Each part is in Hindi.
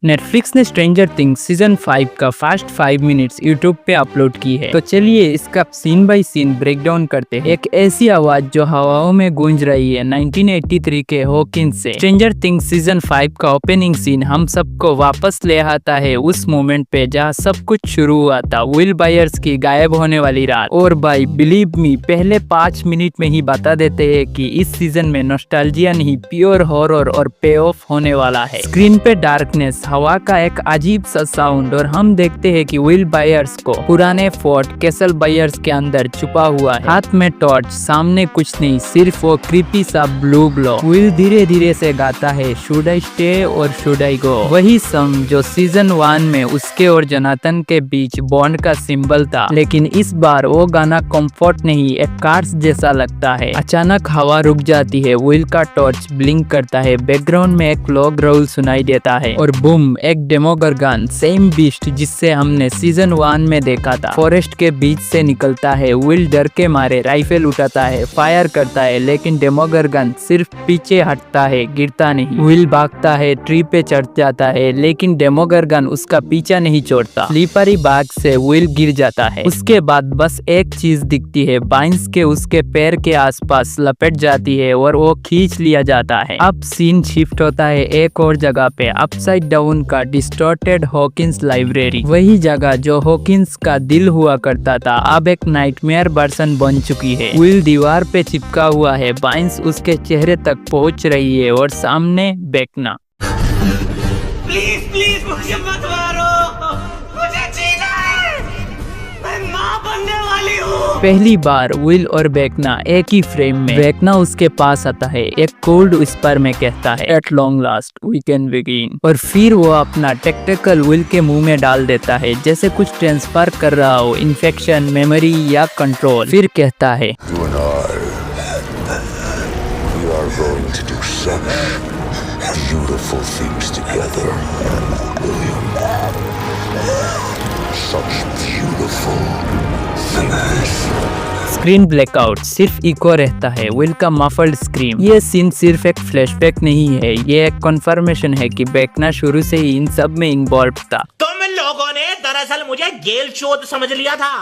नेटफ्लिक्स ने स्ट्रेंजर थिंग्स सीजन 5 का फर्स्ट 5 मिनट्स यूट्यूब पे अपलोड की है। तो चलिए इसका सीन बाय सीन ब्रेकडाउन करते हैं। एक ऐसी आवाज जो हवाओं में गूंज रही है 1983 के हॉकिंस से। स्ट्रेंजर थिंग्स सीजन 5 का ओपनिंग सीन हम सबको वापस ले आता है उस मोमेंट पे जहाँ सब कुछ शुरू हुआ था, विल बायर्स की गायब होने वाली रात। और भाई बिलीव मी, पहले 5 मिनट में ही बता देते हैं कि इस सीजन में नॉस्टैल्जिया नहीं, प्योर हॉरर और पे ऑफ होने वाला है। स्क्रीन पे डार्कनेस, हवा का एक अजीब सा साउंड और हम देखते हैं कि विल बायर्स को पुराने फोर्ट कैसल बायर्स के अंदर छुपा हुआ है, हाथ में टॉर्च, सामने कुछ नहीं, सिर्फ वो क्रीपी सा ब्लू ग्लो। विल धीरे धीरे से गाता है शुड आई स्टे और शुड आई गो, वही सॉन्ग जो सीजन 1 में उसके और जोनाथन के बीच बॉन्ड का सिंबल था। लेकिन इस बार वो गाना कंफर्ट नहीं, एक कार्स जैसा लगता है। अचानक हवा रुक जाती है, विल का टॉर्च ब्लिंक करता है, बैकग्राउंड में एक लॉग राउल सुनाई देता है और बूम, एक डेमोगर्गन, सेम बीस्ट जिससे हमने सीजन 1 में देखा था, फॉरेस्ट के बीच से निकलता है। विल डर के मारे राइफल उठाता है, फायर करता है, लेकिन डेमोगर्गन सिर्फ पीछे हटता है, गिरता नहीं। विल भागता है, ट्री पे चढ़ जाता है, लेकिन डेमोगर्गन उसका पीछा नहीं छोड़ता। स्लीपरी बाग से विल गिर जाता है। उसके बाद बस एक चीज दिखती है, बाइंस के उसके पैर के आसपास लपेट जाती है और वो खींच लिया जाता है। अब सीन शिफ्ट होता है एक और जगह पे, अपसाइड डाउन का डिस्टॉर्टेड हॉकिंस लाइब्रेरी, वही जगह जो हॉकिंस का दिल हुआ करता था अब एक नाइटमेयर वर्जन बन चुकी है। विल दीवार पे चिपका हुआ है, बाइंस उसके चेहरे तक पहुंच रही है और सामने बेकना। प्लीज प्लीज मुझे मत मारो, मुझे जीना है, मैं माँ बनने वाली हूँ। पहली बार विल और बेकना एक ही फ्रेम में। बेकना उसके पास आता है, एक कोल्ड विस्पर में कहता है at long last we can begin, और फिर वो अपना टेक्टिकल विल के मुंह में डाल देता है जैसे कुछ ट्रांसफर कर रहा हो, इन्फेक्शन, मेमोरी या कंट्रोल। फिर कहता है beautiful things together, William. Such beautiful things. Screen blackout, सिर्फ इको रहता है, विल का मफल्ड स्क्रीम। ये सीन सिर्फ एक फ्लैशबैक नहीं है, ये एक कंफर्मेशन है कि बेकना शुरू से ही इन सब में इन्वॉल्व था। तुम लोगों ने दरअसल मुझे गेल चोद समझ लिया था।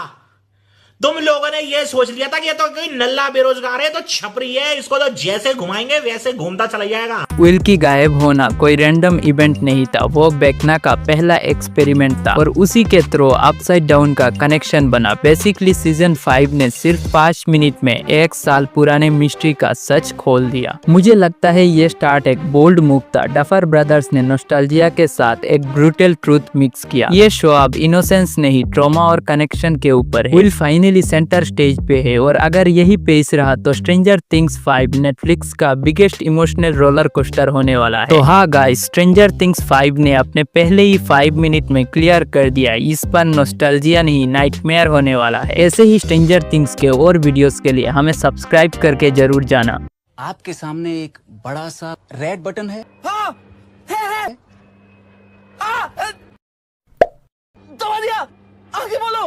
तुम लोगों ने ये सोच लिया था कि ये तो कोई नल्ला बेरोजगार है, तो छपरी है, इसको तो जैसे घुमाएंगे वैसे घूमता चला जाएगा। विल की गायब होना कोई रैंडम इवेंट नहीं था, वो बेकना का पहला एक्सपेरिमेंट था और उसी के थ्रू अपसाइड डाउन का कनेक्शन बना। बेसिकली सीजन 5 ने सिर्फ 5 मिनट में 1 साल पुराने मिस्ट्री का सच खोल दिया। मुझे लगता है ये स्टार्ट एक बोल्ड मूव था। डफर ब्रदर्स ने नॉस्टैल्जिया के साथ एक ब्रूटल ट्रूथ मिक्स किया। ये शो अब इनोसेंस नहीं, ट्रॉमा और कनेक्शन के ऊपर है। विल फाइनली सेंटर स्टेज पे है और अगर यही पेस रहा तो स्ट्रेंजर थिंग्स 5 नेटफ्लिक्स का बिगेस्ट इमोशनल रोलर कोस्टर होने वाला है। तो हाँ गाइस, स्ट्रेंजर थिंग्स 5 ने अपने पहले ही 5 मिनट में क्लियर कर दिया, इस पर नॉस्टैल्जिया नहीं, नाइटमेयर होने वाला है। ऐसे ही स्ट्रेंजर थिंग्स के और वीडियोस के लिए हमें सब्सक्राइब करके जरूर जाना। आपके सामने एक बड़ा सा रेड बटन है। हाँ, है। दबा दिया, आगे बोलो।